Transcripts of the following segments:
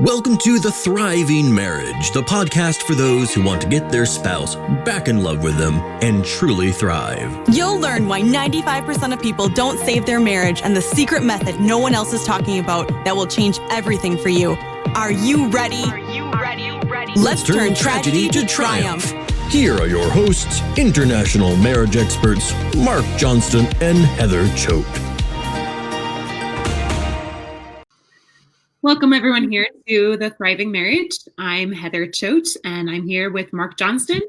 Welcome to The Thriving Marriage, the podcast for those who want to get their spouse back in love with them and truly thrive. You'll learn why 95% of people don't save their marriage and the secret method no one else is talking about that will change everything for you. Are you ready? Let's turn tragedy to triumph. Here are your hosts, international marriage experts, Mark Johnston and Heather Choate. Welcome everyone here to The Thriving Marriage. I'm Heather Choate and I'm here with Mark Johnston.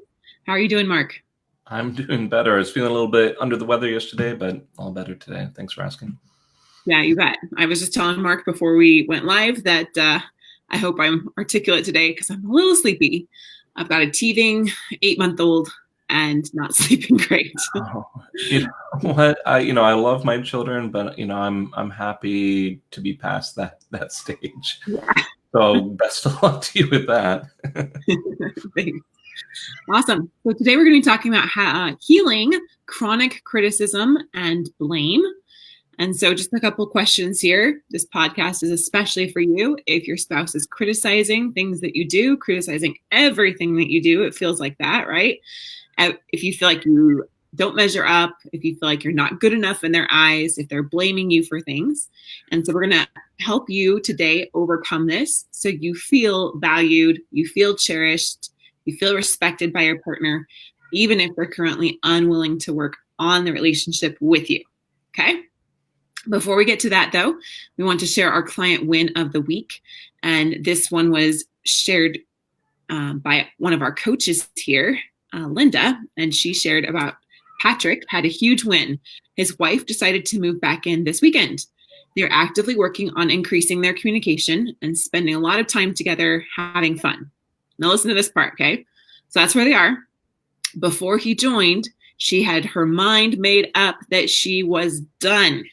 How are you doing, Mark? I'm doing better. I was feeling a little bit under the weather yesterday, but all better today. Thanks for asking. Yeah, you bet. I was just telling Mark before we went live that I hope I'm articulate today because I'm a little sleepy. I've got a teething 8-month-old and not sleeping great. Oh, you know what? I love my children, but I'm happy to be past that stage. Yeah. So best of luck to you with that. Awesome. So today we're going to be talking about healing chronic criticism and blame. And so just a couple questions here. This podcast is especially for you if your spouse is criticizing things that you do, criticizing everything that you do. It feels like that, right? If you feel like you don't measure up, if you feel like you're not good enough in their eyes, if they're blaming you for things. And so we're going to help you today overcome this so you feel valued, you feel cherished, you feel respected by your partner, even if they're currently unwilling to work on the relationship with you. Okay? Before we get to that, though, we want to share our client win of the week. And this one was shared by one of our coaches here, Linda, and she shared about Patrick had a huge win. His wife decided to move back in this weekend. They're actively working on increasing their communication and spending a lot of time together having fun. Now listen to this part, okay? So that's where they are. Before he joined, she had her mind made up that she was done.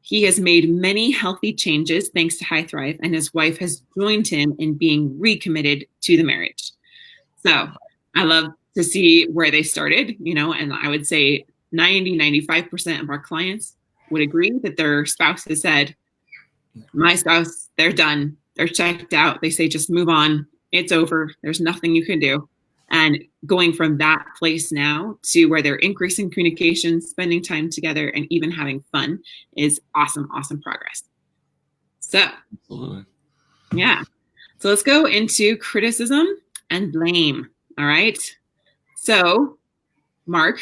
He has made many healthy changes thanks to High Thrive, and his wife has joined him in being recommitted to the marriage. So I love to see where they started, and I would say 95% of our clients would agree that their spouse has said, my spouse, they're done. They're checked out. They say, just move on. It's over. There's nothing you can do. And going from that place now to where they're increasing communication, spending time together, and even having fun is awesome, awesome progress. So, Absolutely. Yeah. So let's go into criticism and blame. All right. So, Mark,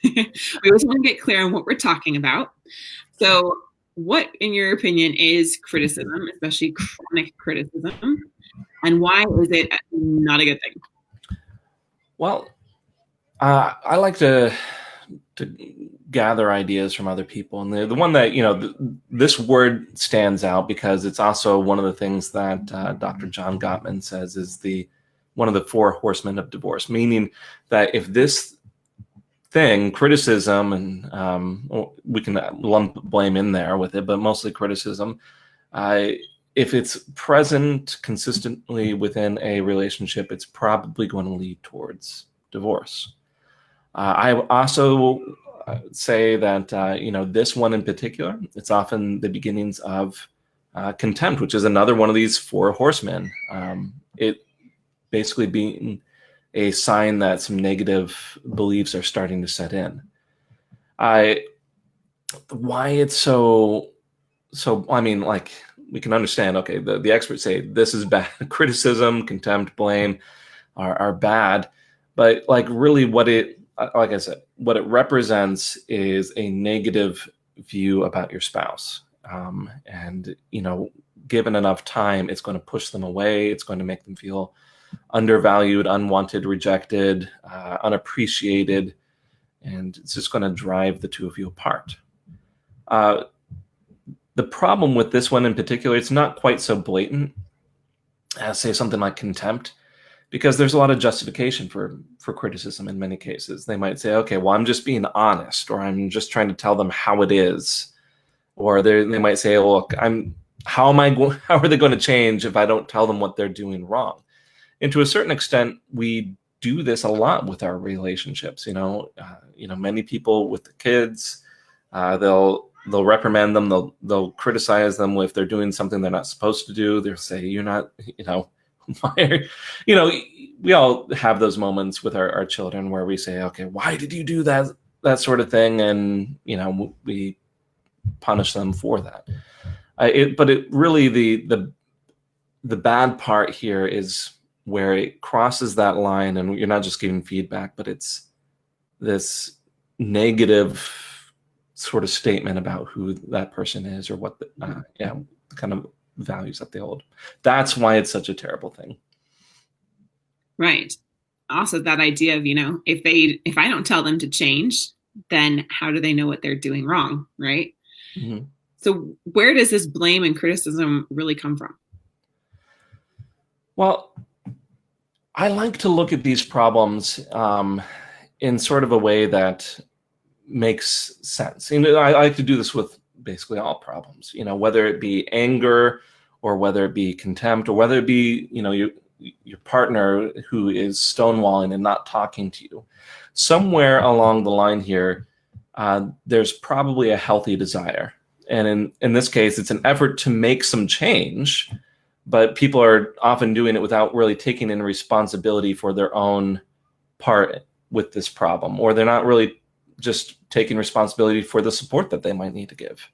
we always want to get clear on what we're talking about. So, what, in your opinion, is criticism, especially chronic criticism, and why is it not a good thing? Well, I like to gather ideas from other people, and the one that this word stands out because it's also one of the things that Dr. John Gottman says is one of the 4 horsemen of divorce, meaning that if this thing, criticism, and we can lump blame in there with it, but mostly criticism, if it's present consistently within a relationship, it's probably going to lead towards divorce. I also say that, this one in particular, it's often the beginnings of contempt, which is another one of these 4 horsemen. It basically being a sign that some negative beliefs are starting to set in. Why it's so, we can understand, okay, the experts say this is bad. Criticism, contempt, blame are bad. But really what it represents is a negative view about your spouse. And given enough time, it's going to push them away. It's going to make them feel undervalued, unwanted, rejected, unappreciated, and it's just going to drive the two of you apart. The problem with this one in particular, it's not quite so blatant as, say, something like contempt, because there's a lot of justification for criticism in many cases. They might say, okay, well, I'm just being honest, or I'm just trying to tell them how it is. Or they might say, look, how are they going to change if I don't tell them what they're doing wrong? And to a certain extent, we do this a lot with our relationships. Many people with the kids, they'll they'll reprimand them. They'll criticize them if they're doing something they're not supposed to do. They'll say, "You're not, why are, we all have those moments with our children where we say, okay, why did you do that sort of thing?" And, we punish them for that. But it really, the bad part here is where it crosses that line, and you're not just giving feedback, but it's this negative sort of statement about who that person is or what the kind of values that they hold. That's why it's such a terrible thing. Right. Also, that idea of, if I don't tell them to change, then how do they know what they're doing wrong, right? Mm-hmm. So where does this blame and criticism really come from? Well, I like to look at these problems in sort of a way that makes sense. I like to do this with basically all problems, whether it be anger or whether it be contempt or whether it be, your partner who is stonewalling and not talking to you. Somewhere along the line here, there's probably a healthy desire. And in this case, it's an effort to make some change, but people are often doing it without really taking in responsibility for their own part with this problem, or they're not really just taking responsibility for the support that they might need to give.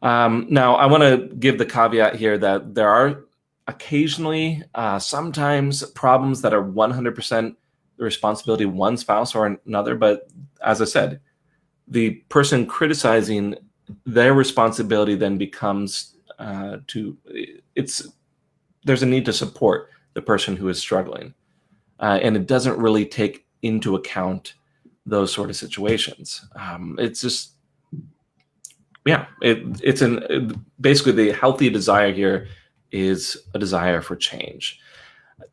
Now, I want to give the caveat here that there are occasionally, sometimes problems that are 100% the responsibility of one spouse or another. But as I said, the person criticizing, their responsibility then becomes there's a need to support the person who is struggling. And it doesn't really take into account those sort of situations. It's just, basically the healthy desire here is a desire for change.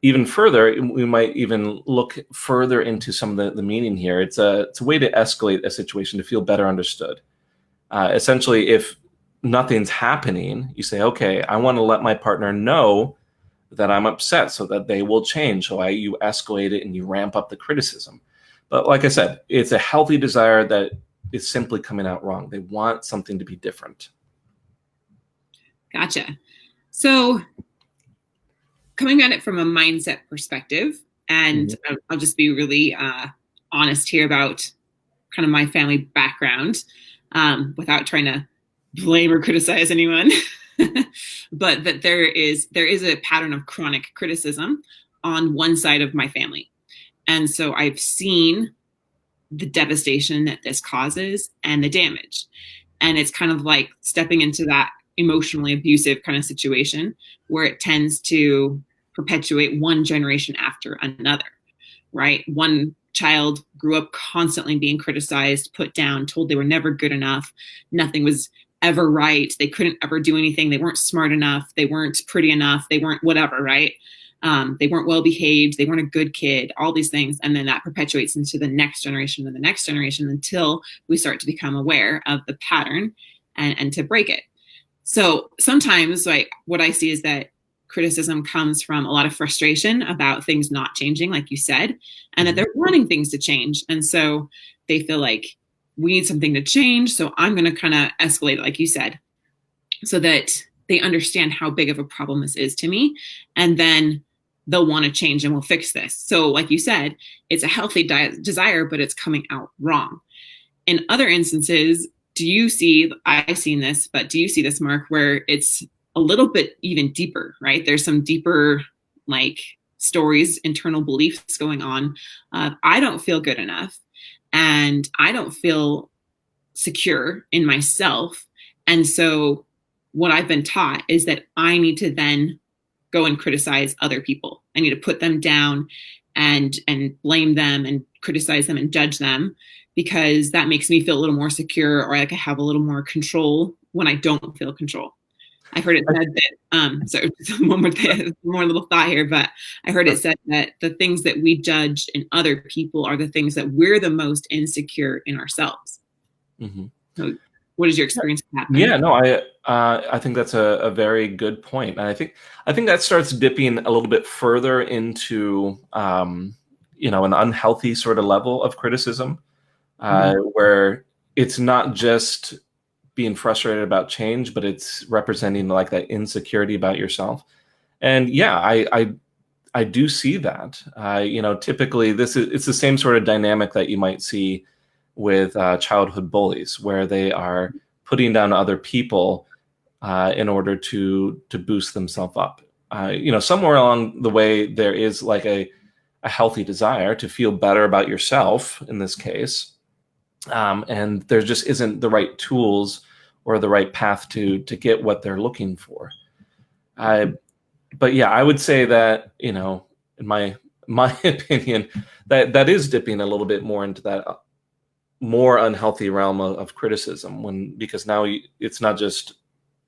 Even further, we might even look further into some of the meaning here. It's a way to escalate a situation to feel better understood. Essentially, if nothing's happening, you say, okay, I want to let my partner know that I'm upset so that they will change. So you escalate it and you ramp up the criticism. But like I said, it's a healthy desire that is simply coming out wrong. They want something to be different. Gotcha. So coming at it from a mindset perspective, and I'll just be really honest here about kind of my family background, without trying to blame or criticize anyone, but that there is a pattern of chronic criticism on one side of my family. And so I've seen the devastation that this causes and the damage. And it's kind of like stepping into that emotionally abusive kind of situation where it tends to perpetuate one generation after another, right? One child grew up constantly being criticized, put down, told they were never good enough. Nothing was ever right. They couldn't ever do anything. They weren't smart enough. They weren't pretty enough. They weren't whatever, right? They weren't well behaved. They weren't a good kid, all these things. And then that perpetuates into the next generation and the next generation until we start to become aware of the pattern and to break it. So sometimes what I see is that criticism comes from a lot of frustration about things not changing, like you said, and that they're wanting things to change. And so they feel like we need something to change. So I'm going to kind of escalate it, like you said, so that they understand how big of a problem this is to me. And then they'll want to change and we'll fix this. So like you said, it's a healthy desire, but it's coming out wrong. In other instances, I've seen this, but do you see this, Mark, where it's a little bit even deeper, right? There's some deeper stories, internal beliefs going on. I don't feel good enough and I don't feel secure in myself. And so what I've been taught is that I need to then go and criticize other people. I need to put them down and blame them and criticize them and judge them, because that makes me feel a little more secure, or like I have a little more control when I don't feel control. I've heard it said that, so one more little thought here, but I heard it said that the things that we judge in other people are the things that we're the most insecure in ourselves. Mm-hmm. So what is your experience with that? Yeah, no, I think that's a very good point. And I think that starts dipping a little bit further into, an unhealthy sort of level of criticism, where it's not just being frustrated about change, but it's representing like that insecurity about yourself. And yeah, I do see that. Typically it's the same sort of dynamic that you might see with childhood bullies, where they are putting down other people in order to boost themselves up. Somewhere along the way, there is like a healthy desire to feel better about yourself in this case. And there just isn't the right tools or the right path to get what they're looking for. But yeah, I would say that, in my opinion, that is dipping a little bit more into that more unhealthy realm of criticism, because now it's not just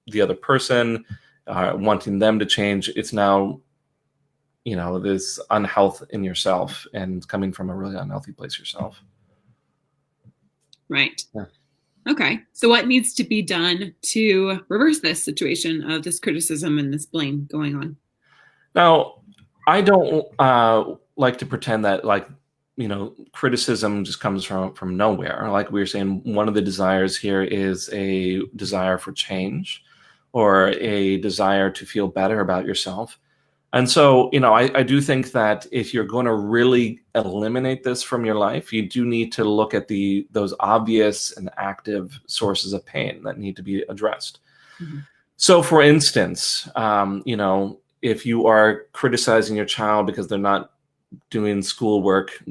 the other person wanting them to change. It's now, this unhealth in yourself and coming from a really unhealthy place yourself. Right. Yeah. Okay. So what needs to be done to reverse this situation of this criticism and this blame going on? Now, I don't like to pretend that criticism just comes from nowhere. Like we were saying, one of the desires here is a desire for change or a desire to feel better about yourself. And so, I do think that if you're going to really eliminate this from your life, you do need to look at those obvious and active sources of pain that need to be addressed. Mm-hmm. So, for instance, if you are criticizing your child because they're not doing schoolwork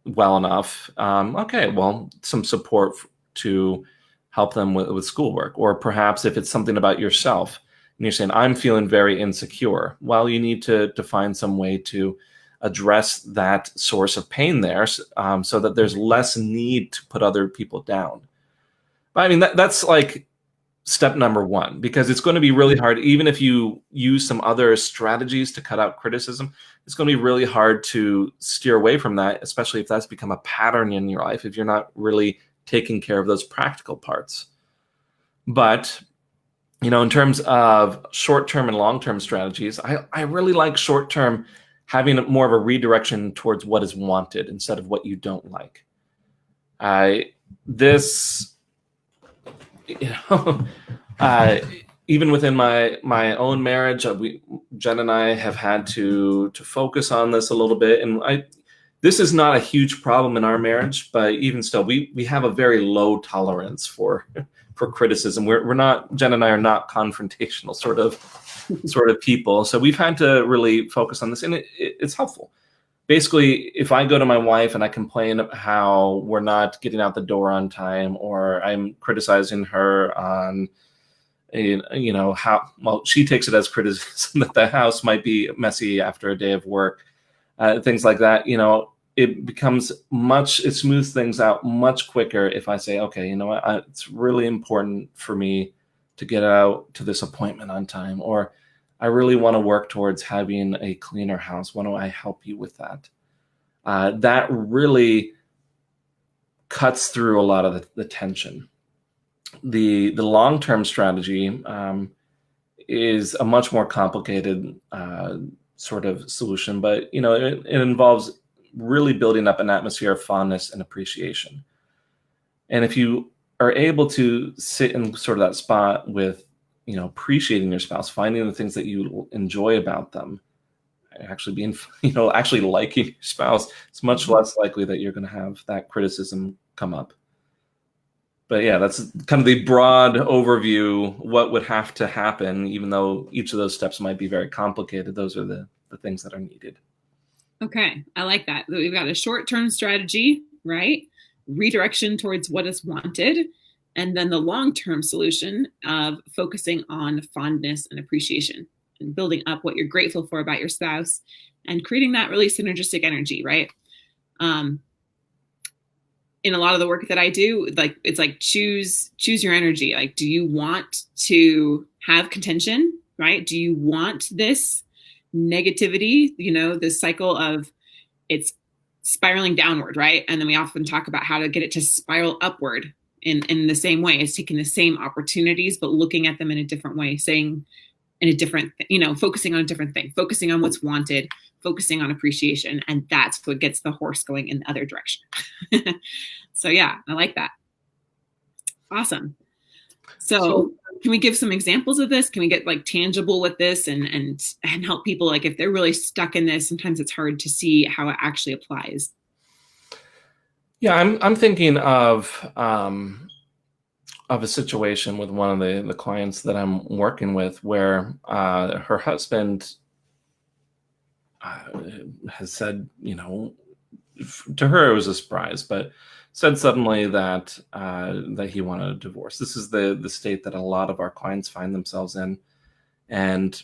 well enough, okay, well, some support to help them with schoolwork. Or perhaps if it's something about yourself, and you're saying, I'm feeling very insecure. Well, you need to find some way to address that source of pain there, so that there's less need to put other people down. But I mean, that's like step number one, because it's going to be really hard. Even if you use some other strategies to cut out criticism, it's going to be really hard to steer away from that, especially if that's become a pattern in your life, if you're not really taking care of those practical parts. But in terms of short-term and long-term strategies, I really like short-term having more of a redirection towards what is wanted instead of what you don't like. Even within my own marriage, Jen and I have had to focus on this a little bit. And this is not a huge problem in our marriage, but even still, we have a very low tolerance for criticism. We're not, Jen and I are not confrontational sort of people. So we've had to really focus on this, and it's helpful. Basically, if I go to my wife and I complain how we're not getting out the door on time, or I'm criticizing her on, how, well, she takes it as criticism that the house might be messy after a day of work, things like that, it smooths things out much quicker if I say, okay, it's really important for me to get out to this appointment on time, or I really want to work towards having a cleaner house. Why don't I help you with that? That really cuts through a lot of the tension. The long-term strategy is a much more complicated sort of solution, but it involves really building up an atmosphere of fondness and appreciation. And if you are able to sit in sort of that spot with, appreciating your spouse, finding the things that you enjoy about them, actually being, actually liking your spouse, it's much less likely that you're going to have that criticism come up. But yeah, that's kind of the broad overview, what would have to happen, even though each of those steps might be very complicated. Those are the things that are needed. Okay, I like that. We've got a short-term strategy, right? Redirection towards what is wanted. And then the long-term solution of focusing on fondness and appreciation and building up what you're grateful for about your spouse and creating that really synergistic energy, right? In a lot of the work that I do, it's like choose your energy. Like, do you want to have contention, right? Do you want this negativity, this cycle of it's spiraling downward, right? And then we often talk about how to get it to spiral upward in the same way. It's taking the same opportunities, but looking at them in a different way, saying in a different, focusing on a different thing, focusing on what's wanted, focusing on appreciation. And that's what gets the horse going in the other direction. So yeah, I like that. Awesome. So can we give some examples of this? Can we get like tangible with this and help people, like if they're really stuck in this, sometimes it's hard to see how it actually applies. Yeah, I'm thinking of a situation with one of the clients that I'm working with where her husband has said, to her it was a surprise, but said suddenly that that he wanted a divorce. This is the state that a lot of our clients find themselves in. And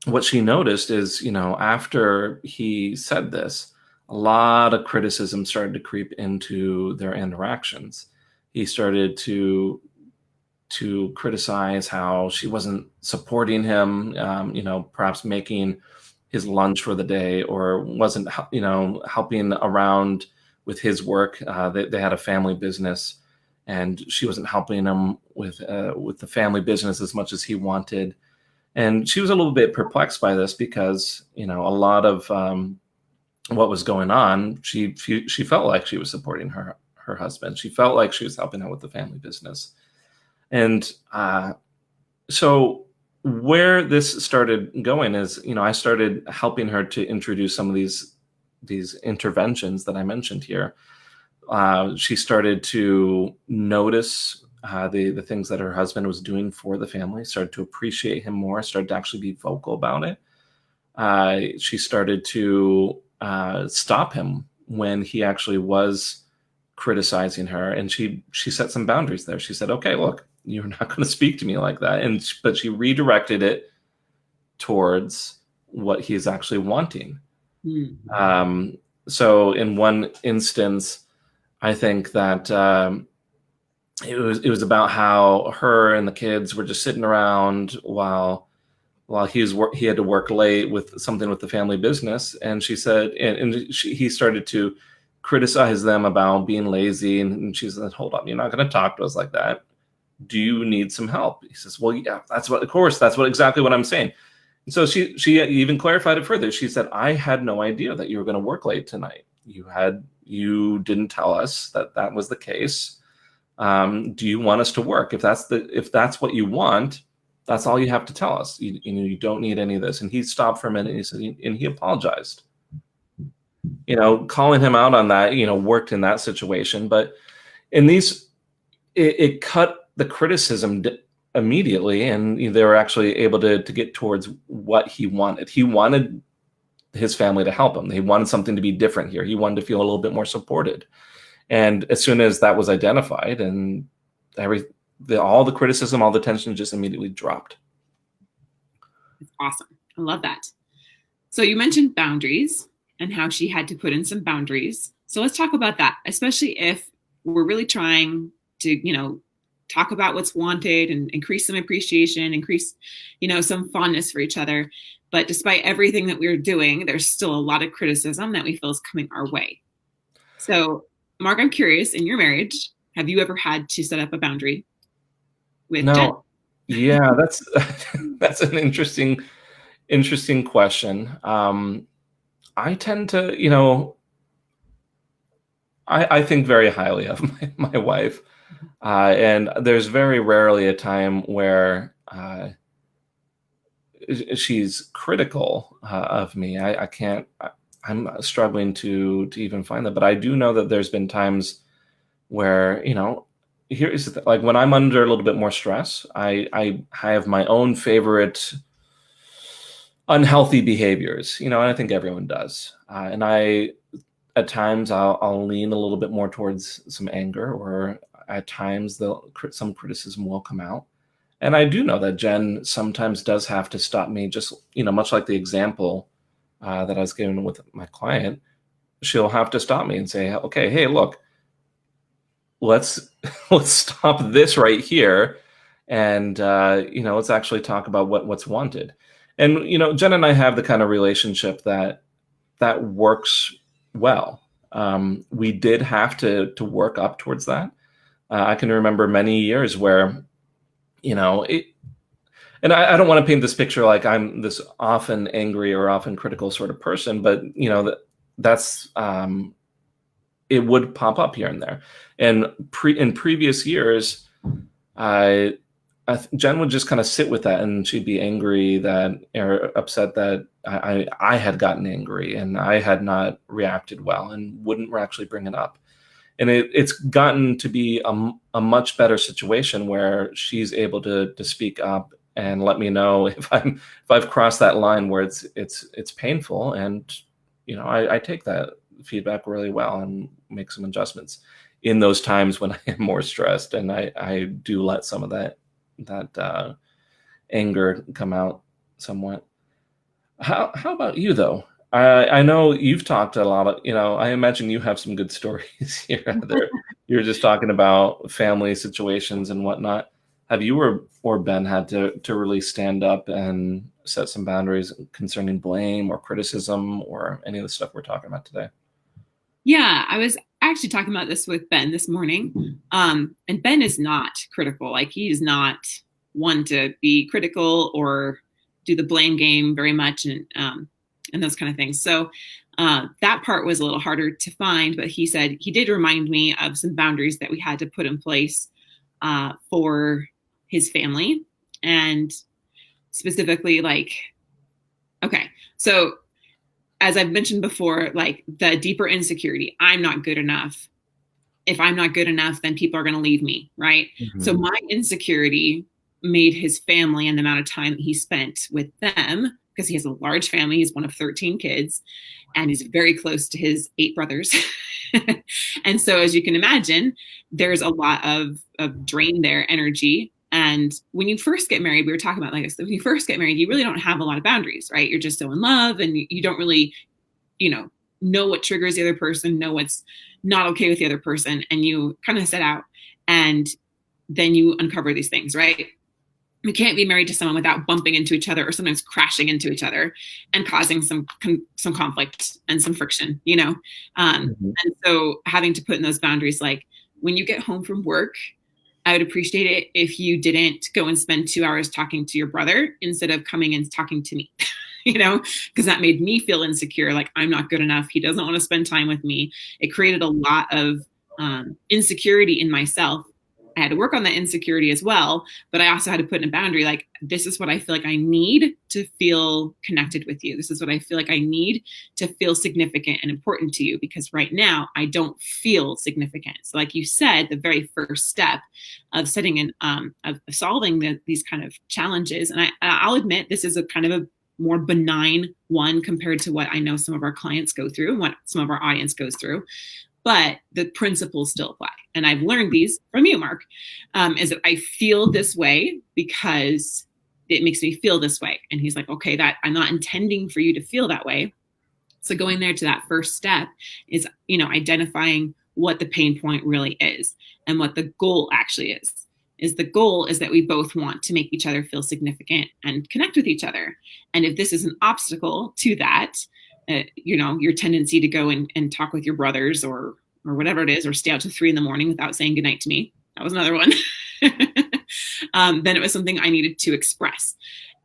what she noticed is, after he said this, a lot of criticism started to creep into their interactions. He started to criticize how she wasn't supporting him, perhaps making his lunch for the day, or wasn't, helping around with his work. They had a family business, and she wasn't helping him with the family business as much as he wanted. And she was a little bit perplexed by this because, a lot of what was going on, she felt like she was supporting her husband. She felt like she was helping out with the family business. And so where this started going is, I started helping her to introduce some of these interventions that I mentioned here. She started to notice the things that her husband was doing for the family, started to appreciate him more, started to actually be vocal about it. She started to stop him when he actually was criticizing her, and she set some boundaries there. She said, "Okay, look, you're not going to speak to me like that." But she redirected it towards what he's actually wanting. So in one instance, I think that it was about how her and the kids were just sitting around while he had to work late with something with the family business, and she said, he started to criticize them about being lazy, and she said, "Hold up, you're not going to talk to us like that. Do you need some help?" He says, "Well, yeah, that's exactly what I'm saying." And so she even clarified it further. She said, "I had no idea that you were going to work late tonight. You didn't tell us that was the case. Do you want us to work? If that's what you want, that's all you have to tell us. You don't need any of this." And he stopped for a minute, and he said, and he apologized. Calling him out on that, worked in that situation. But in these, it cut the criticism immediately, and they were actually able to get towards what he wanted. He wanted his family to help him. He wanted something to be different here. He wanted to feel a little bit more supported. And as soon as that was identified, and all the criticism, all the tension just immediately dropped. It's awesome. I love that. So you mentioned boundaries and how she had to put in some boundaries. So let's talk about that, especially if we're really trying to, talk about what's wanted and increase some appreciation, increase, some fondness for each other. But despite everything that we're doing, there's still a lot of criticism that we feel is coming our way. So, Mark, I'm curious, in your marriage, have you ever had to set up a boundary with Jen? Yeah, that's an interesting question. I tend to, I think very highly of my wife. And there's very rarely a time where she's critical of me. I'm struggling to even find that. But I do know that there's been times where, here's like when I'm under a little bit more stress, I have my own favorite unhealthy behaviors, and I think everyone does. And at times I'll lean a little bit more towards some anger, or at times some criticism will come out. And I do know that Jen sometimes does have to stop me, just, much like the example that I was given with my client. She'll have to stop me and say, "Okay, hey, look, let's stop this right here. And, let's actually talk about what's wanted." And, Jen and I have the kind of relationship that works well. We did have to work up towards that. I can remember many years where, and I don't want to paint this picture like I'm this often angry or often critical sort of person, but, that's, it would pop up here and there. And in previous years, Jen would just kind of sit with that, and she'd be angry that, or upset that I had gotten angry and I had not reacted well, and wouldn't actually bring it up. And it's gotten to be a much better situation where she's able to speak up and let me know if I've crossed that line where it's painful, and I take that feedback really well and make some adjustments in those times when I am more stressed, and I do let some of that anger come out somewhat. How about you though? I know you've talked a lot of, I imagine you have some good stories here. You're just talking about family situations and whatnot. Have you or Ben had to really stand up and set some boundaries concerning blame or criticism or any of the stuff we're talking about today? Yeah, I was actually talking about this with Ben this morning. And Ben is not critical. Like, he is not one to be critical or do the blame game very much, and those kind of things. So that part was a little harder to find, but he said he did remind me of some boundaries that we had to put in place for his family. And specifically, like, okay, so as I've mentioned before, like the deeper insecurity, I'm not good enough. If I'm not good enough, then people are going to leave me, right? Mm-hmm. So my insecurity made his family and the amount of time he spent with them, because he has a large family. He's one of 13 kids, and he's very close to his 8 brothers. And so, as you can imagine, there's a lot of drain there, energy. And when you first get married, we were talking about like this, when you first get married, you really don't have a lot of boundaries, right? You're just so in love, and you don't really, know what triggers the other person, know what's not okay with the other person. And you kind of set out, and then you uncover these things, right? You can't be married to someone without bumping into each other, or sometimes crashing into each other and causing some conflict and some friction, And so having to put in those boundaries, like when you get home from work, I would appreciate it if you didn't go and spend 2 hours talking to your brother instead of coming and talking to me, because that made me feel insecure. Like, I'm not good enough. He doesn't want to spend time with me. It created a lot of insecurity in myself. I had to work on that insecurity as well, but I also had to put in a boundary. Like, this is what I feel like I need to feel connected with you. This is what I feel like I need to feel significant and important to you, because right now I don't feel significant. So like you said, the very first step of setting of solving these kind of challenges. And I'll admit, this is a kind of a more benign one compared to what I know some of our clients go through, what some of our audience goes through. But the principles still apply. And I've learned these from you, Mark, is that I feel this way because it makes me feel this way. And he's like, okay, that I'm not intending for you to feel that way. So going there to that first step is, identifying what the pain point really is and what the goal actually is. The goal is that we both want to make each other feel significant and connect with each other. And if this is an obstacle to that, your tendency to go and talk with your brothers or whatever it is, or stay out to 3 a.m. without saying goodnight to me. That was another one. Then it was something I needed to express,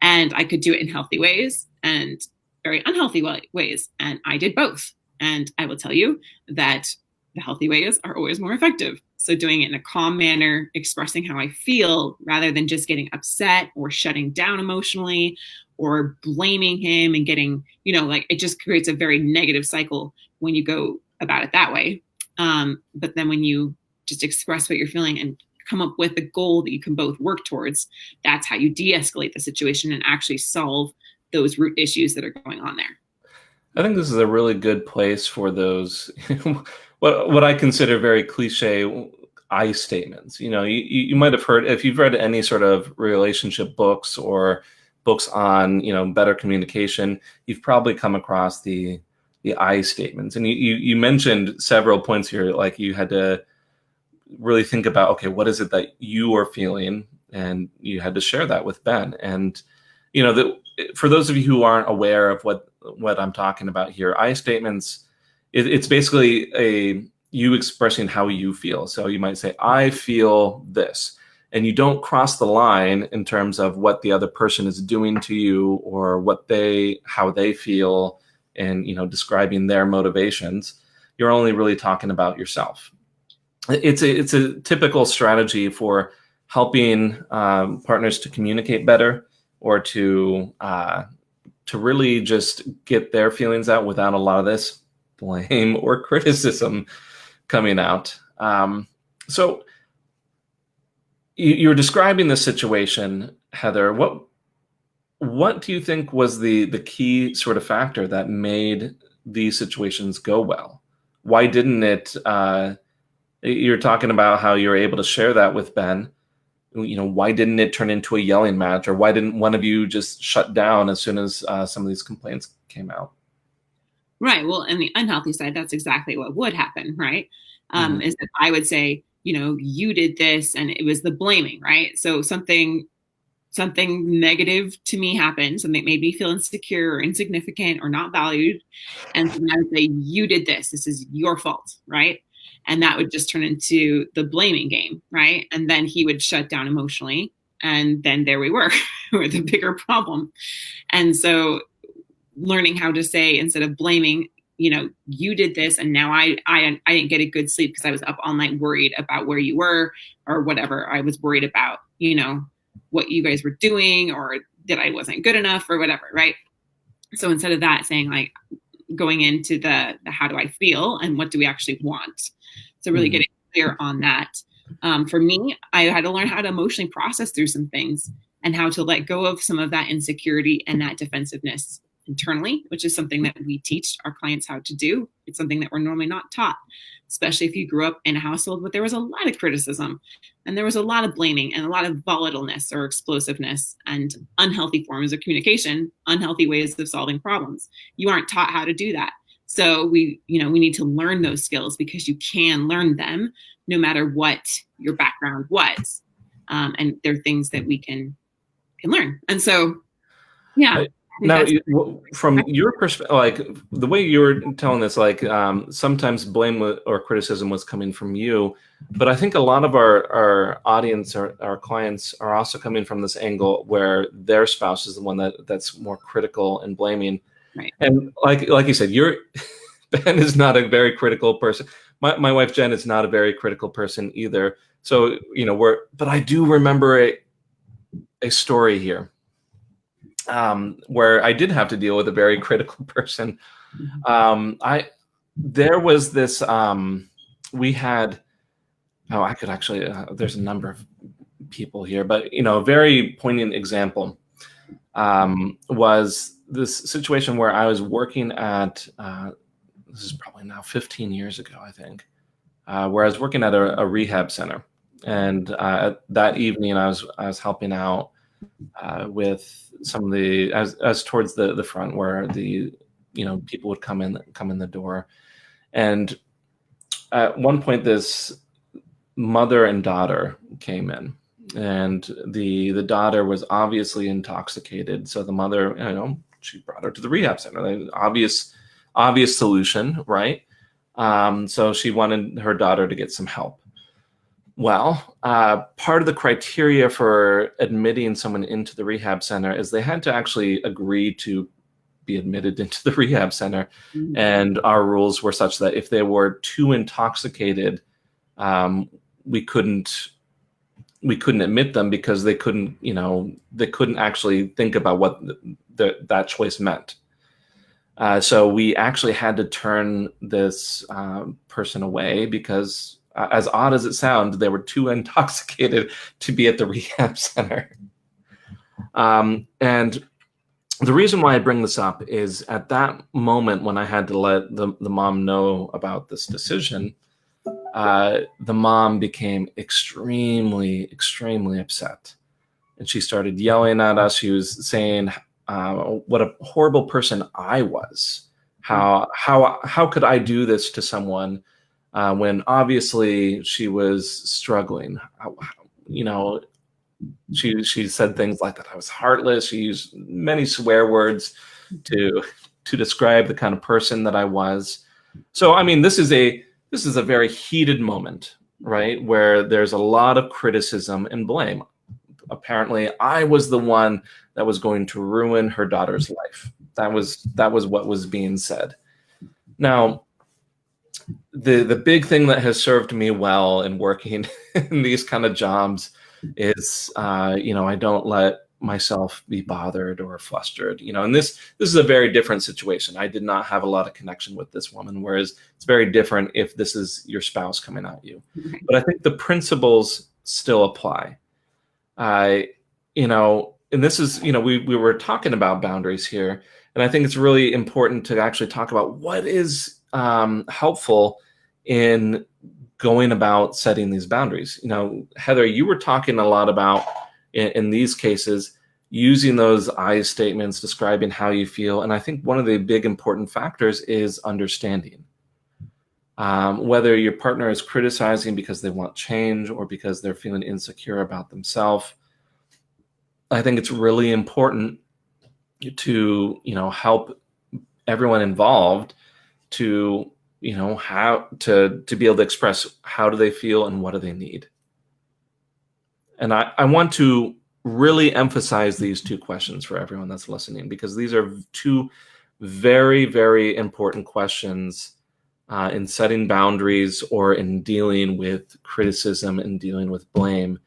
and I could do it in healthy ways and very unhealthy ways. And I did both. And I will tell you that the healthy ways are always more effective. So doing it in a calm manner, expressing how I feel rather than just getting upset or shutting down emotionally or blaming him and getting, it just creates a very negative cycle when you go about it that way. But then when you just express what you're feeling and come up with a goal that you can both work towards, that's how you de-escalate the situation and actually solve those root issues that are going on there. I think this is a really good place for those, what I consider very cliche I statements. You might have heard, if you've read any sort of relationship books or books on, better communication, you've probably come across the I statements. And you mentioned several points here, like you had to really think about, okay, what is it that you are feeling? And you had to share that with Ben. And, for those of you who aren't aware of what I'm talking about here, I statements, it's basically you expressing how you feel. So you might say, I feel this. And you don't cross the line in terms of what the other person is doing to you or how they feel and, describing their motivations. You're only really talking about yourself. It's a typical strategy for helping partners to communicate better, or to really just get their feelings out without a lot of this blame or criticism coming out. So you're describing the situation, Heather. What do you think was the key sort of factor that made these situations go well? Why didn't it? You're talking about how you were able to share that with Ben. Why didn't it turn into a yelling match, or why didn't one of you just shut down as soon as some of these complaints came out? Right. Well, on the unhealthy side, that's exactly what would happen, right? Mhm. Is that I would say, you did this, and it was the blaming, right? So something negative to me happened, something made me feel insecure or insignificant or not valued. And so then I would say, you did this. This is your fault, right? And that would just turn into the blaming game, right? And then he would shut down emotionally. And then there we were with a bigger problem. And so learning how to say, instead of blaming, you did this, and now I didn't get a good sleep because I was up all night worried about where you were, or whatever. I was worried about, what you guys were doing, or that I wasn't good enough, or whatever, right? So instead of that, saying, like, going into the how do I feel and what do we actually want? So really getting clear on that. For me, I had to learn how to emotionally process through some things, and how to let go of some of that insecurity and that defensiveness internally, which is something that we teach our clients how to do. It's something that we're normally not taught, especially if you grew up in a household where there was a lot of criticism, and there was a lot of blaming, and a lot of volatileness or explosiveness, and unhealthy forms of communication, unhealthy ways of solving problems. You aren't taught how to do that. So we need to learn those skills, because you can learn them no matter what your background was. And they're things that we can learn. And so, yeah. Now, from your perspective, like the way you were telling this, like sometimes blame or criticism was coming from you, but I think a lot of our audience, our clients, are also coming from this angle where their spouse is the one that's more critical and blaming. Right. And like you said, Ben is not a very critical person. My wife Jen is not a very critical person either. So but I do remember a story here. Where I did have to deal with a very critical person. There was this, we had, I could actually, there's a number of people here, but, a very poignant example was this situation where I was working at, this is probably now 15 years ago, I think, where I was working at a rehab center. And that evening I was helping out with some of the, as towards the front where the people would come in the door. And at one point this mother and daughter came in, and the daughter was obviously intoxicated. So the mother, she brought her to the rehab center. Obvious solution, right? So she wanted her daughter to get some help. Well, part of the criteria for admitting someone into the rehab center is they had to actually agree to be admitted into the rehab center. Mm-hmm. And our rules were such that if they were too intoxicated, we couldn't admit them, because they couldn't actually think about what that choice meant. So we actually had to turn this person away, because as odd as it sounds, they were too intoxicated to be at the rehab center. And the reason why I bring this up is, at that moment when I had to let the mom know about this decision, the mom became extremely, extremely upset. And she started yelling at us. She was saying what a horrible person I was. How could I do this to someone when obviously she was struggling? She said things like that I was heartless. She used many swear words to describe the kind of person that I was. So I mean, this is a very heated moment, right, where there's a lot of criticism and blame. Apparently, I was the one that was going to ruin her daughter's life. That was what was being said. Now, the big thing that has served me well in working in these kind of jobs It's, I don't let myself be bothered or flustered, and this is a very different situation. I did not have a lot of connection with this woman, whereas it's very different if this is your spouse coming at you. Right. But I think the principles still apply. And this is, we were talking about boundaries here, and I think it's really important to actually talk about what is helpful in going about setting these boundaries. Heather, you were talking a lot about in these cases using those I statements, describing how you feel. And I think one of the big important factors is understanding. Whether your partner is criticizing because they want change or because they're feeling insecure about themselves, I think it's really important to, help everyone involved to, how to be able to express how do they feel and what do they need. And I want to really emphasize these two questions for everyone that's listening, because these are two very, very important questions in setting boundaries or in dealing with criticism and dealing with blame.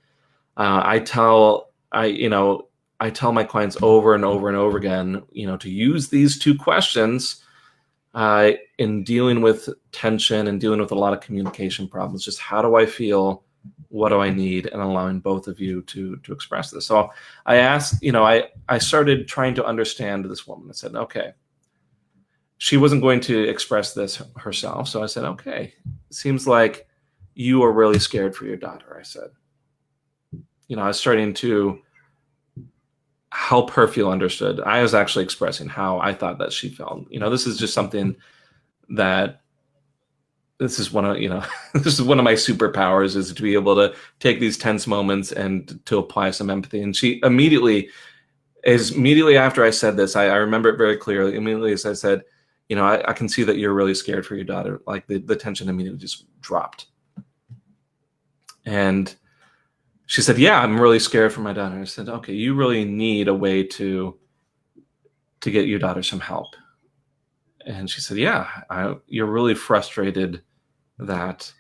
I tell my clients over and over and over again, to use these two questions in dealing with tension and dealing with a lot of communication problems. Just how do I feel? What do I need? And allowing both of you to express this. So I asked, I started trying to understand this woman. I said, okay, she wasn't going to express this herself. So I said, okay, it seems like you are really scared for your daughter. I said, I was starting to help her feel understood. I was actually expressing how I thought that she felt. This is just something that this is one of my superpowers, is to be able to take these tense moments and to apply some empathy. And she immediately after I said this, I remember it very clearly. Immediately as I said, I can see that you're really scared for your daughter. Like the tension immediately just dropped. And she said, yeah, I'm really scared for my daughter. I said, okay, you really need a way to get your daughter some help. And she said, yeah, you're really frustrated that,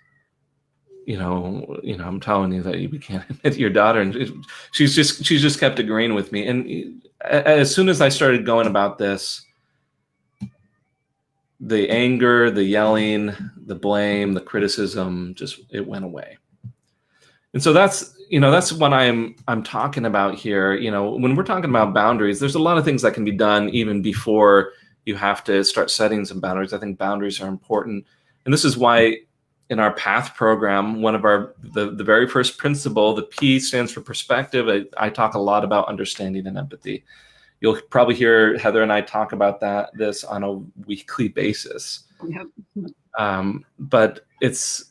I'm telling you that you can't admit your daughter. And she's just kept agreeing with me. And as soon as I started going about this, the anger, the yelling, the blame, the criticism, it went away. And so that's what I'm talking about here. When we're talking about boundaries, there's a lot of things that can be done even before you have to start setting some boundaries. I think boundaries are important. And this is why in our PATH program, one of the very first principle, the P stands for perspective. I talk a lot about understanding and empathy. You'll probably hear Heather and I talk about this on a weekly basis. Yep. But it's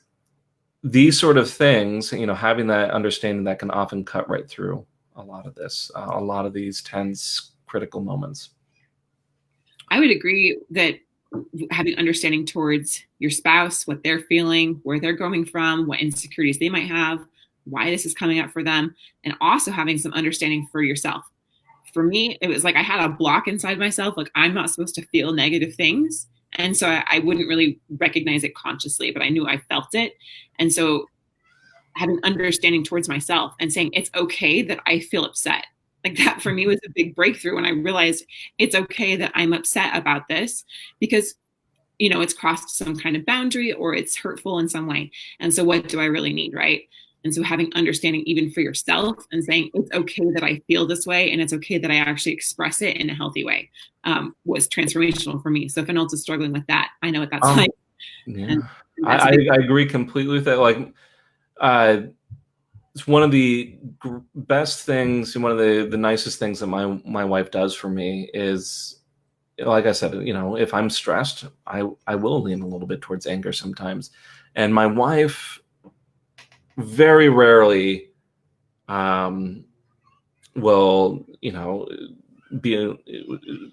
these sort of things, having that understanding that can often cut right through a lot of this, a lot of these tense, critical moments. I would agree that having understanding towards your spouse, what they're feeling, where they're coming from, what insecurities they might have, why this is coming up for them, and also having some understanding for yourself. For me, it was like I had a block inside myself, like I'm not supposed to feel negative things. And so I wouldn't really recognize it consciously, but I knew I felt it. And so having understanding towards myself and saying it's okay that I feel upset. Like that for me was a big breakthrough when I realized it's okay that I'm upset about this because, it's crossed some kind of boundary or it's hurtful in some way. And so what do I really need, right? And so having understanding even for yourself and saying it's okay that I feel this way and it's okay that I actually express it in a healthy way was transformational for me. So if anyone else is struggling with that, I know what that's like. Yeah, and I agree completely with that. Like, it's one of the best things and one of the nicest things that my wife does for me is, like I said, if I'm stressed, I will lean a little bit towards anger sometimes. And my wife very rarely will,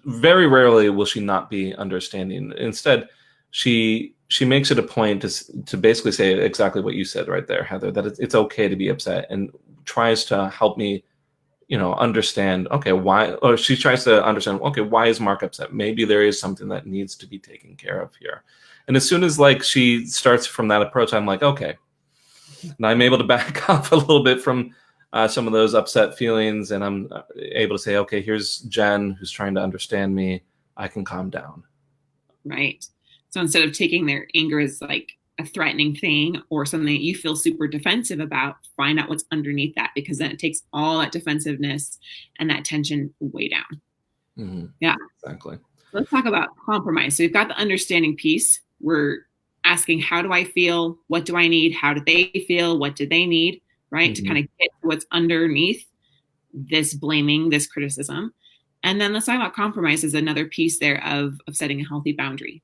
very rarely will she not be understanding. Instead, she makes it a point to basically say exactly what you said right there, Heather, that it's okay to be upset, and tries to help me, understand, okay, why, or she tries to understand, okay, why is Mark upset? Maybe there is something that needs to be taken care of here. And as soon as she starts from that approach, I'm like, okay. And I'm able to back off a little bit from some of those upset feelings, and I'm able to say, okay, here's Jen who's trying to understand me. I can calm down. Right. So instead of taking their anger as like a threatening thing or something that you feel super defensive about, find out what's underneath that, because then it takes all that defensiveness and that tension way down. Mm-hmm. Yeah, exactly. Let's talk about compromise. So we've got the understanding piece. We're asking, how do I feel? What do I need? How do they feel? What do they need? Right. Mm-hmm. To kind of get what's underneath this blaming, this criticism. And then let's talk about compromise as another piece there of setting a healthy boundary.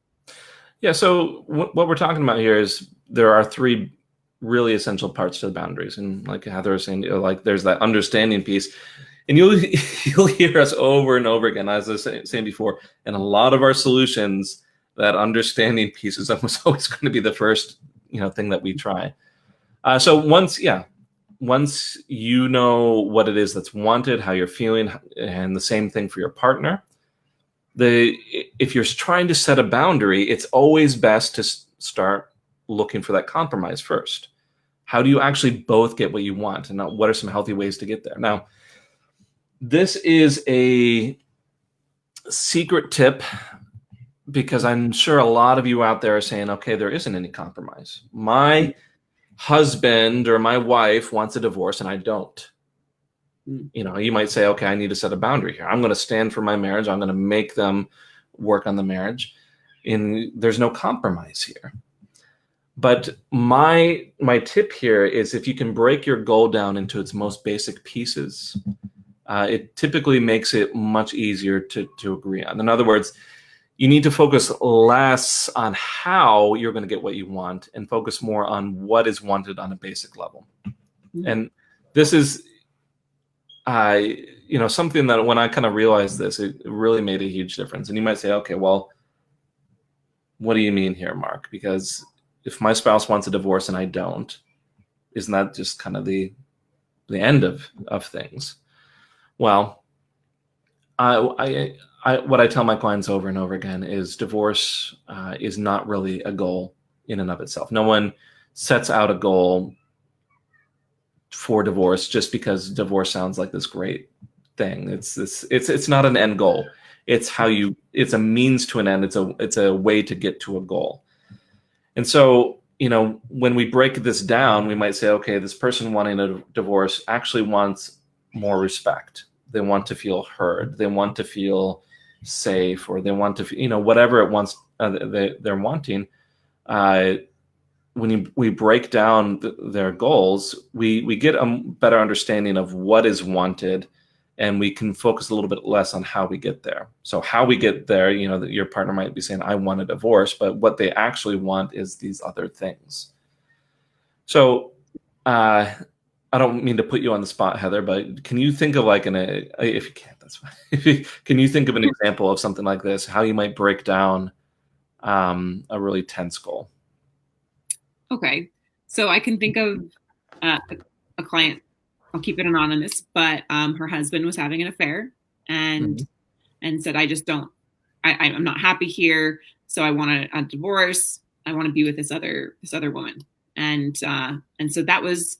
Yeah. So what we're talking about here is there are three really essential parts to the boundaries. And like Heather was saying, like there's that understanding piece. And you'll hear us over and over again, as I was saying before, and a lot of our solutions, that understanding piece is almost always going to be the first, thing that we try. So once you know what it is that's wanted, how you're feeling, and the same thing for your partner, if you're trying to set a boundary, it's always best to start looking for that compromise first. How do you actually both get what you want, and what are some healthy ways to get there? Now, this is a secret tip, because I'm sure a lot of you out there are saying, okay, there isn't any compromise. My husband or my wife wants a divorce and I don't. You might say, okay, I need to set a boundary here. I'm going to stand for my marriage. I'm going to make them work on the marriage. And there's no compromise here. But my tip here is, if you can break your goal down into its most basic pieces, it typically makes it much easier to agree on. In other words, you need to focus less on how you're going to get what you want and focus more on what is wanted on a basic level. Mm-hmm. And this is, something that when I kind of realized this, it really made a huge difference. And you might say, okay, well, what do you mean here, Mark? Because if my spouse wants a divorce and I don't, isn't that just kind of the end of things? Well, what I tell my clients over and over again is divorce is not really a goal in and of itself. No one sets out a goal for divorce just because divorce sounds like this great thing. It's not an end goal. It's it's a means to an end. It's a way to get to a goal. And so, when we break this down, we might say, okay, this person wanting a divorce actually wants more respect. They want to feel heard. They want to feel safe, or they want to, whatever it wants they're wanting. When we break down their goals, we get a better understanding of what is wanted, and we can focus a little bit less on how we get there. So how we get there, your partner might be saying, I want a divorce, but what they actually want is these other things. So I don't mean to put you on the spot, Heather, but can you think of if you can't, that's fine. Can you think of an example of something like this, how you might break down a really tense goal? Okay. So I can think of a client, I'll keep it anonymous, but her husband was having an affair and said, I'm not happy here. So I want a divorce. I want to be with this other woman. And so that was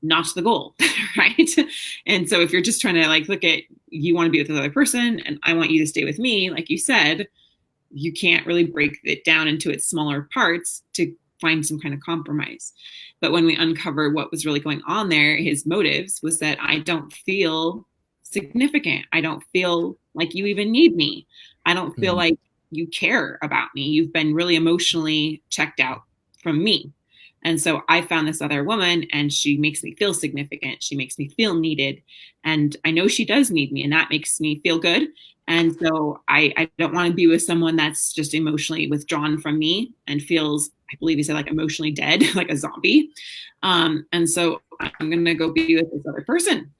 not the goal, right? And so if you're just trying to look at, you want to be with this other person and I want you to stay with me, like you said, you can't really break it down into its smaller parts to find some kind of compromise. But when we uncover what was really going on there, his motives was that I don't feel significant. I don't feel like you even need me. I don't feel like you care about me. You've been really emotionally checked out from me. And so I found this other woman and she makes me feel significant. She makes me feel needed. And I know she does need me and that makes me feel good. And so I don't want to be with someone that's just emotionally withdrawn from me and feels, I believe he said, emotionally dead, like a zombie. And so I'm going to go be with this other person.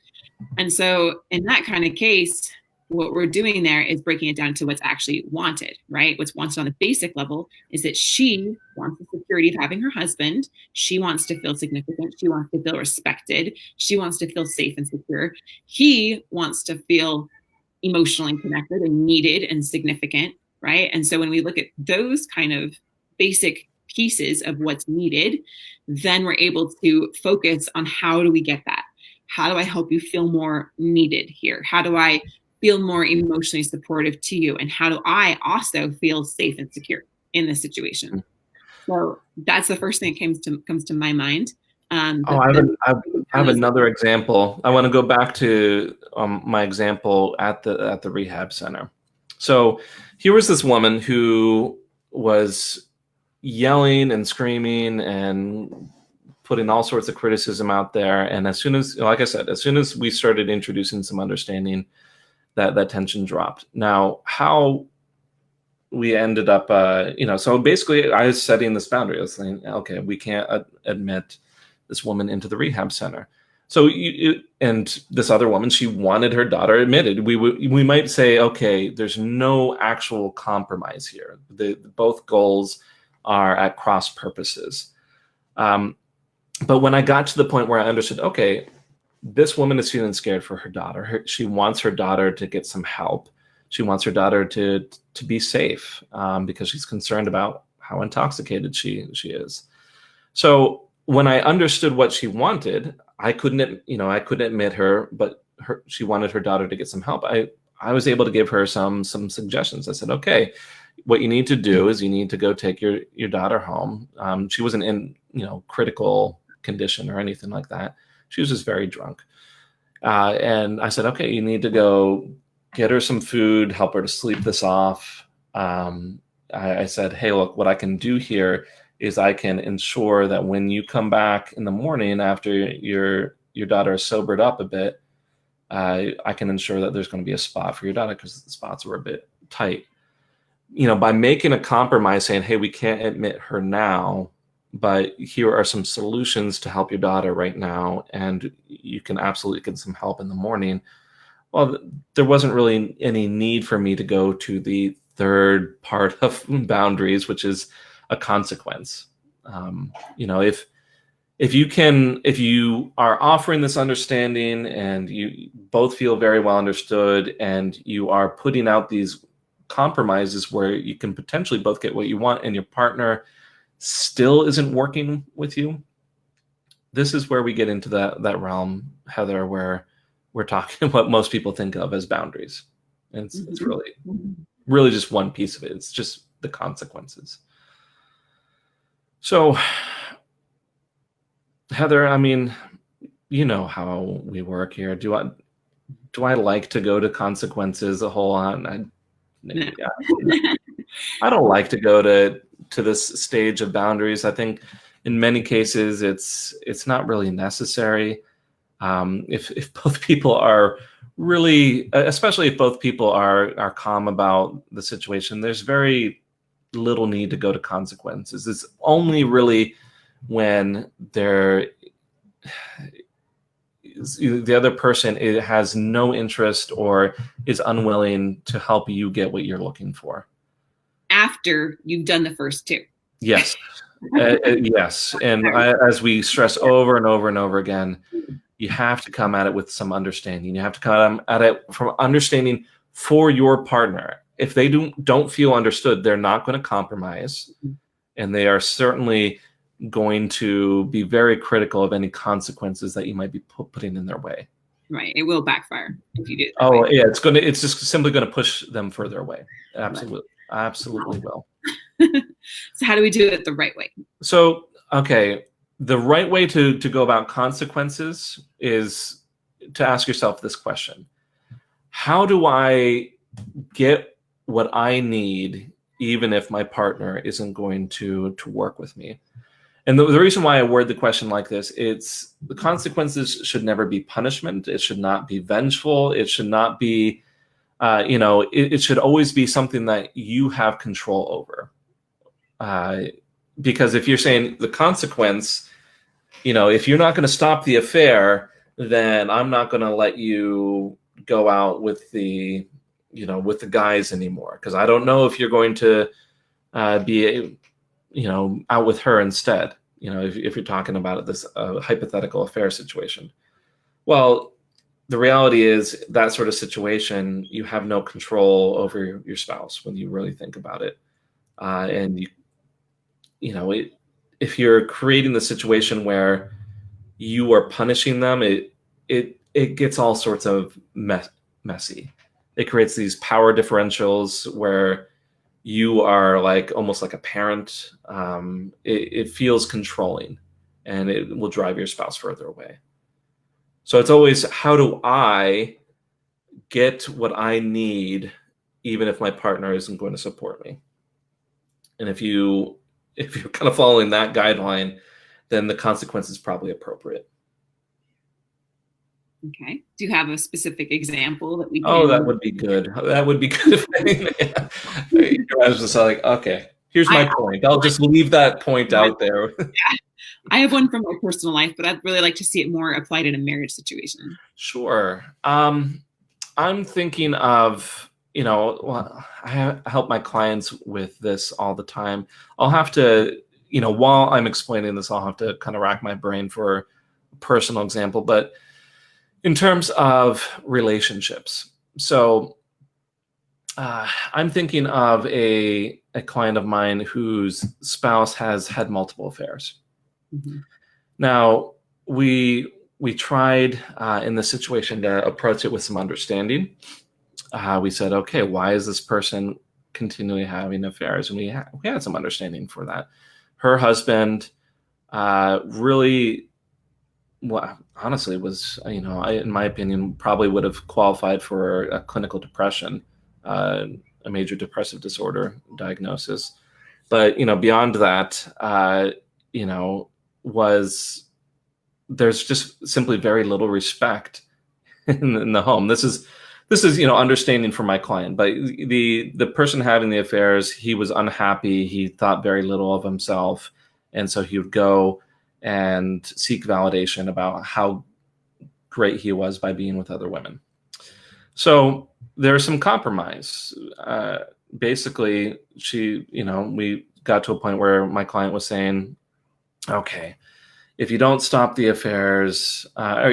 And so in that kind of case, what we're doing there is breaking it down to what's actually wanted, right? What's wanted on the basic level is that she wants the security of having her husband. She wants to feel significant. She wants to feel respected. She wants to feel safe and secure. He wants to feel emotionally connected and needed and significant, right? And so when we look at those kind of basic pieces of what's needed, then we're able to focus on how do we get that? how do I help you feel more needed here? How do I feel more emotionally supportive to you? And how do I also feel safe and secure in this situation? So that's the first thing that comes to my mind. I have another example. I want to go back to my example at the rehab center. So here was this woman who was yelling and screaming and putting all sorts of criticism out there. And as soon as, like I said, as soon as we started introducing some understanding, that tension dropped. Now, how we ended up, so basically I was setting this boundary. I was saying, okay, we can't admit this woman into the rehab center. So and this other woman, she wanted her daughter admitted. We might say, okay, there's no actual compromise here. Both goals are at cross purposes. But when I got to the point where I understood, okay, this woman is feeling scared for her daughter. She wants her daughter to get some help. She wants her daughter to be safe because she's concerned about how intoxicated she is. So when I understood what she wanted, I couldn't admit her, but she wanted her daughter to get some help. I was able to give her some suggestions. I said, okay, what you need to do is you need to go take your daughter home. She wasn't in critical condition or anything like that. She was just very drunk. And I said, okay, you need to go get her some food, help her to sleep this off. I said, hey, look, what I can do here is I can ensure that when you come back in the morning after your daughter is sobered up a bit, I can ensure that there's going to be a spot for your daughter because the spots were a bit tight. By making a compromise saying, hey, we can't admit her now, but here are some solutions to help your daughter right now, and you can absolutely get some help in the morning. Well, there wasn't really any need for me to go to the third part of boundaries, which is a consequence. If you are offering this understanding and you both feel very well understood and you are putting out these compromises where you can potentially both get what you want and your partner still isn't working with you, this is where we get into that realm, Heather, where we're talking what most people think of as boundaries. And it's really just one piece of it. It's just the consequences. So, Heather, I mean, you know how we work here. Do I like to go to consequences a whole lot? I don't like to go to this stage of boundaries. I think in many cases it's not really necessary. If both people are really, especially if both people are calm about the situation, there's very little need to go to consequences. It's only really when the other person has no interest or is unwilling to help you get what you're looking for. After you've done the first two. Yes. Yes. And as we stress over and over and over again, you have to come at it with some understanding. You have to come at it from understanding for your partner. If they don't feel understood, they're not going to compromise. And they are certainly going to be very critical of any consequences that you might be putting in their way. Right. It will backfire if you do. Yeah. It's just simply going to push them further away. Absolutely. Right. Absolutely will. So how do we do it the right way? So, okay. The right way to go about consequences is to ask yourself this question. How do I get what I need, even if my partner isn't going to work with me? And the reason why I word the question like this, it's the consequences should never be punishment. It should not be vengeful. It should not be, it should always be something that you have control over. Because if you're saying the consequence, if you're not going to stop the affair, then I'm not going to let you go out with the guys anymore. Because I don't know if you're going to be out with her instead, if you're talking about this hypothetical affair situation. Well, the reality is that sort of situation, you have no control over your spouse when you really think about it. And if you're creating the situation where you are punishing them, it gets all sorts of messy. It creates these power differentials where you are like almost like a parent. It feels controlling, and it will drive your spouse further away. So it's always, how do I get what I need, even if my partner isn't going to support me? And if you're kind of following that guideline, then the consequence is probably appropriate. Okay. Do you have a specific example that we can? Oh, that would be good. That would be good. I was just like, okay, here's my point. I'll just leave that point out there. Yeah. I have one from my personal life, but I'd really like to see it more applied in a marriage situation. Sure. I'm thinking of, I help my clients with this all the time. I'll have to, while I'm explaining this, I'll have to kind of rack my brain for a personal example. But in terms of relationships, so I'm thinking of a client of mine whose spouse has had multiple affairs. Mm-hmm. Now, we tried in this situation to approach it with some understanding. We said, okay, why is this person continually having affairs? And we had some understanding for that. Her husband really, well, honestly, was, in my opinion, probably would have qualified for a clinical depression, a major depressive disorder diagnosis. But, beyond that, there's just simply very little respect in the home. This is understanding for my client, but the person having the affairs, he was unhappy. He thought very little of himself, and so he would go and seek validation about how great he was by being with other women. So there's some compromise. Basically, we got to a point where my client was saying, okay, if you don't stop the affairs, we're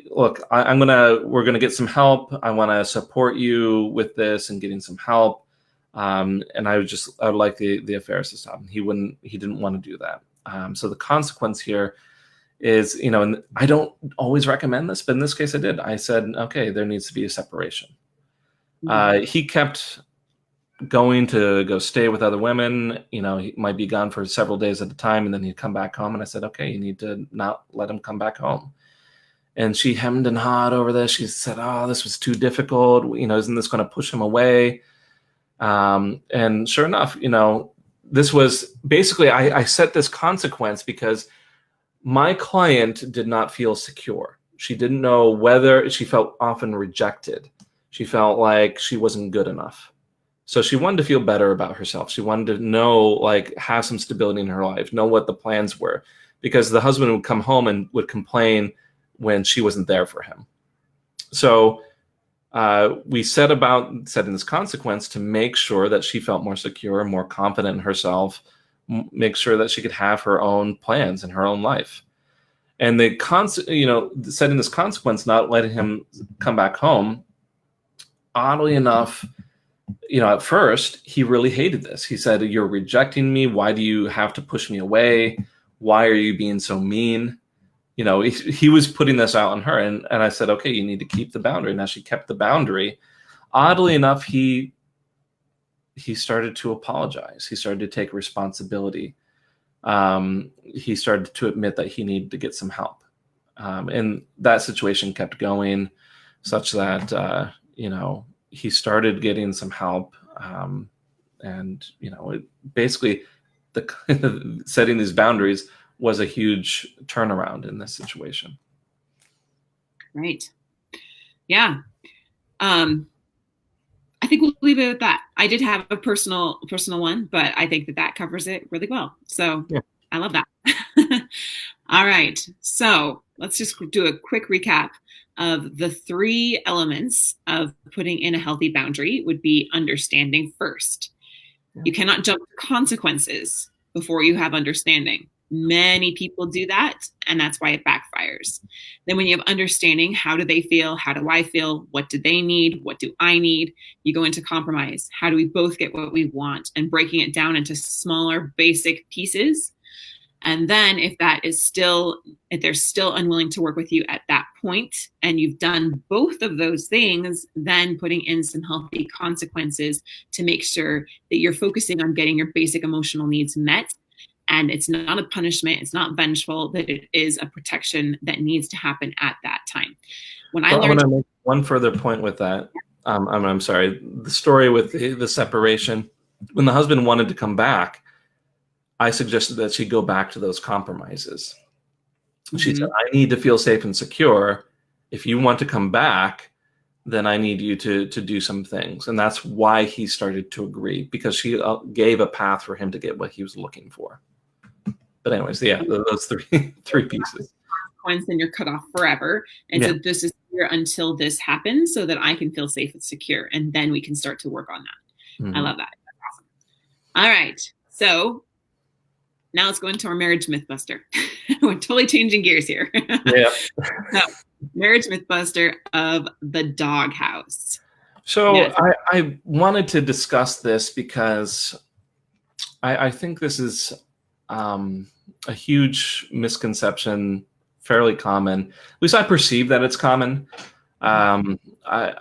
going to get some help. I want to support you with this and getting some help. And I would like the affairs to stop. And he didn't want to do that. So the consequence here is, and I don't always recommend this, but in this case I did. I said, okay, there needs to be a separation. Mm-hmm. He kept going to go stay with other women. He might be gone for several days at a time, and then he'd come back home. And I said, okay, you need to not let him come back home. And she hemmed and hawed over this. She said, oh, this was too difficult. Isn't this going to push him away? And sure enough, this was basically, I set this consequence because my client did not feel secure. She didn't know whether, she felt often rejected. She felt like she wasn't good enough. So she wanted to feel better about herself. She wanted to know, have some stability in her life, know what the plans were, because the husband would come home and would complain when she wasn't there for him. So we set about setting this consequence to make sure that she felt more secure, more confident in herself, make sure that she could have her own plans in her own life. And setting this consequence, not letting him come back home, oddly enough, at first, he really hated this. He said, you're rejecting me. Why do you have to push me away? Why are you being so mean? He was putting this out on her. And I said, okay, you need to keep the boundary. Now she kept the boundary. Oddly enough, he started to apologize. He started to take responsibility. He started to admit that he needed to get some help. And that situation kept going such that, he started getting some help, basically setting these boundaries was a huge turnaround in this situation. Right. Yeah. I think we'll leave it at that. I did have a personal one, but I think that covers it really well. So yeah. I love that. All right. So let's just do a quick recap of the 3 elements of putting in a healthy boundary. Would be understanding first. Yeah. You cannot jump to consequences before you have understanding. Many people do that, and that's why it backfires. Then when you have understanding, how do they feel? How do I feel? What do they need? What do I need? You go into compromise. How do we both get what we want? And breaking it down into smaller, basic pieces And then if they're still unwilling to work with you at that point, and you've done both of those things, then putting in some healthy consequences to make sure that you're focusing on getting your basic emotional needs met. And it's not a punishment, it's not vengeful, that it is a protection that needs to happen at that time. I want to make one further point with that. I'm sorry. The story with the separation, when the husband wanted to come back, I suggested that she go back to those compromises. She said, I need to feel safe and secure. If you want to come back, then I need you to do some things. And that's why he started to agree, because she gave a path for him to get what he was looking for. But anyways, yeah, those three pieces. Then you're cut off forever. And so this is here until this happens so that I can feel safe and secure. And then we can start to work on that. I love that. That's awesome. All right. So now let's go into our marriage Mythbuster. We're totally changing gears here. So, marriage Mythbuster of the Doghouse. So I wanted to discuss this because I think this is a huge misconception, fairly common. At least I perceive that it's common. I'm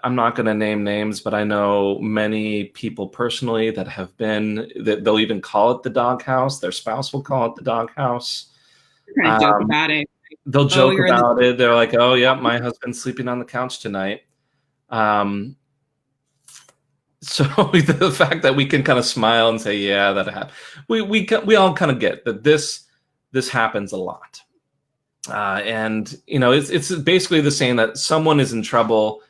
not going to name names, but I know many people personally that have been, that they'll even call it the Doghouse. Their spouse will call it the Doghouse. Joke about it. They'll joke about it. They're like, oh, yeah, my husband's sleeping on the couch tonight. So the fact that we can kind of smile and say, yeah, that happened. We all kind of get that this happens a lot. And, it's basically the saying that someone is in trouble,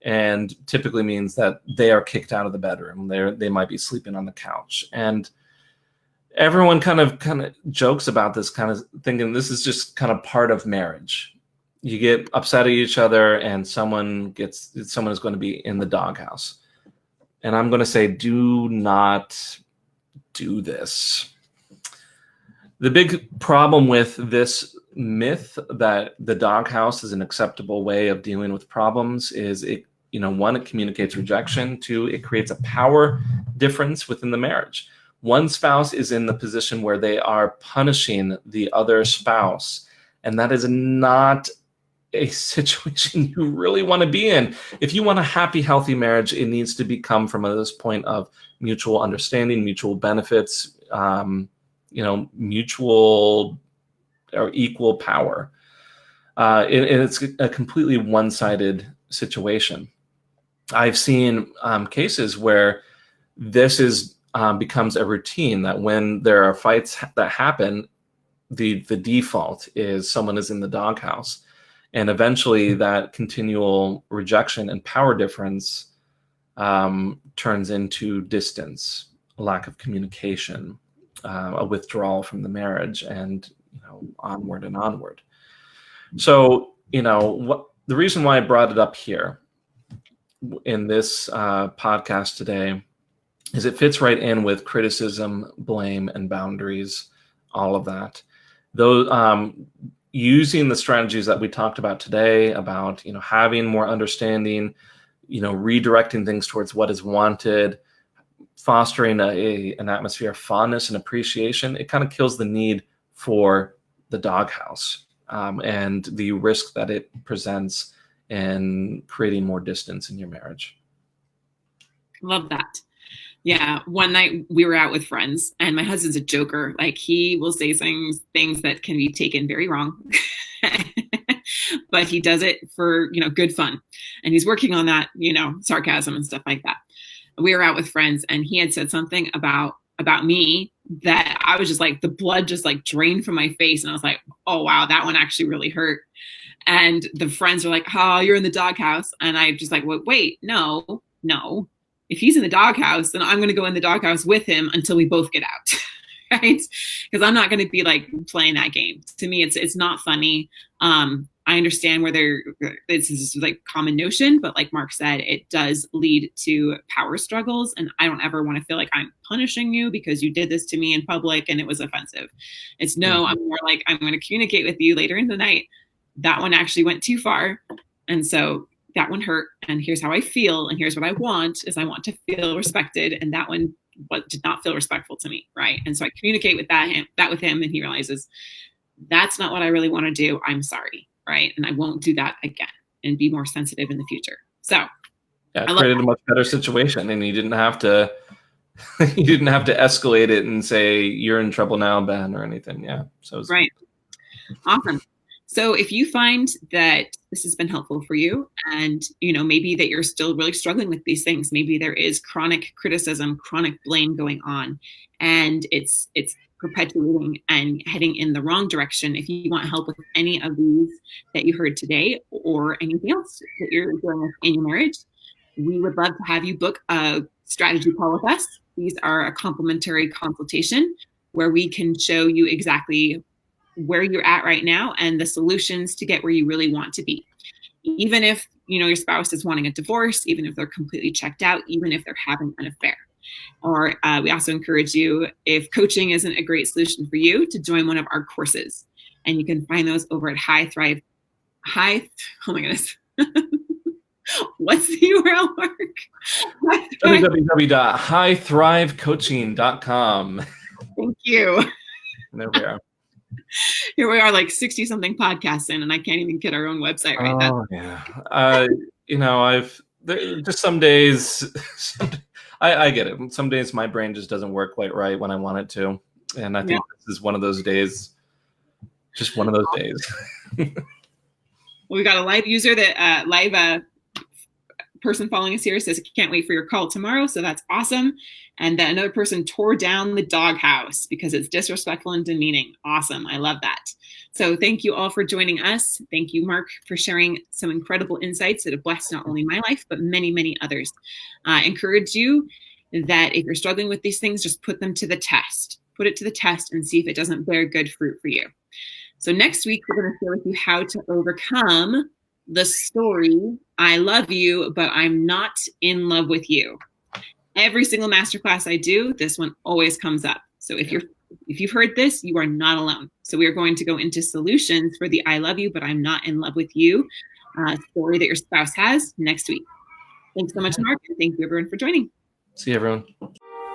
and typically means that they are kicked out of the bedroom. They might be sleeping on the couch. And everyone kind of jokes about this, kind of thinking this is just kind of part of marriage. You get upset at each other and someone is going to be in the doghouse. And I'm going to say, do not do this. The big problem with this myth that the doghouse is an acceptable way of dealing with problems is one, it communicates rejection. Two, it creates a power difference within the marriage. One spouse is in the position where they are punishing the other spouse, and that is not a situation you really want to be in. If you want a happy, healthy marriage, it needs to become from this point of mutual understanding, mutual benefits, mutual or equal power. And it's a completely one-sided situation. I've seen cases where this becomes a routine, that when there are fights that happen, the default is someone is in the doghouse. And eventually that continual rejection and power difference turns into distance, a lack of communication, a withdrawal from the marriage, and onward and onward. So the reason why I brought it up here in this podcast today is it fits right in with criticism, blame, and boundaries, all of that. Those using the strategies that we talked about today, about having more understanding, redirecting things towards what is wanted, fostering an atmosphere of fondness and appreciation. It kind of kills the need for the doghouse and the risk that it presents in creating more distance in your marriage. Love that. Yeah. One night we were out with friends, and my husband's a joker. Like, he will say things that can be taken very wrong, but he does it for, good fun. And he's working on that, sarcasm and stuff like that. We were out with friends, and he had said something about me that I was just like, the blood just like drained from my face. And I was like, oh, wow, that one actually really hurt. And the friends were like, oh, you're in the doghouse. And I just like, wait, no. If he's in the doghouse, then I'm going to go in the doghouse with him until we both get out. Right? Because I'm not going to be like playing that game. To me, it's not funny. I understand where this is like common notion, but like Mark said, it does lead to power struggles. And I don't ever want to feel like I'm punishing you because you did this to me in public and it was offensive. It's no, I'm more like, I'm going to communicate with you later in the night. That one actually went too far. And so that one hurt. And here's how I feel. And here's what I want is I want to feel respected. And that one did not feel respectful to me, right? And so I communicate with that with him, and he realizes that's not what I really want to do. I'm sorry, right? And I won't do that again, and be more sensitive in the future. So yeah, it created a much better situation, and you didn't have to escalate it and say you're in trouble now, Ben, or anything. Yeah, so right. Awesome. So if you find that this has been helpful for you, and maybe that you're still really struggling with these things, maybe there is chronic criticism, chronic blame going on, and it's perpetuating and heading in the wrong direction. If you want help with any of these that you heard today, or anything else that you're dealing with in your marriage, we would love to have you book a strategy call with us. These are a complimentary consultation where we can show you exactly where you're at right now and the solutions to get where you really want to be. Even if your spouse is wanting a divorce, even if they're completely checked out, even if they're having an affair. Or we also encourage you, if coaching isn't a great solution for you, to join one of our courses. And you can find those over at oh my goodness. What's the URL, Mark? www.highthrivecoaching.com. Thank you. There we are. Here we are, like 60 something podcasts in, and I can't even get our own website right now. Yeah. Just some days, I get it. Some days my brain just doesn't work quite right when I want it to. And I think this is one of those days, just one of those days. Well, we got a live user that person following us here says, can't wait for your call tomorrow. So that's awesome. And then another person tore down the Doghouse because it's disrespectful and demeaning. Awesome. I love that. So thank you all for joining us. Thank you, Mark, for sharing some incredible insights that have blessed not only my life, but many, many others. I encourage you that if you're struggling with these things, just put them to the test. Put it to the test and see if it doesn't bear good fruit for you. So next week, we're going to share with you how to overcome the story, I love you, but I'm not in love with you. Every single masterclass I do, this one always comes up. So if you've heard this, you are not alone. So we are going to go into solutions for the I love you, but I'm not in love with you story that your spouse has next week. Thanks so much, Mark, and thank you everyone for joining. See you, everyone.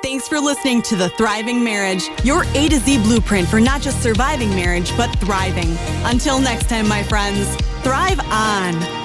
Thanks for listening to The Thriving Marriage, your A to Z blueprint for not just surviving marriage, but thriving. Until next time, my friends, thrive on.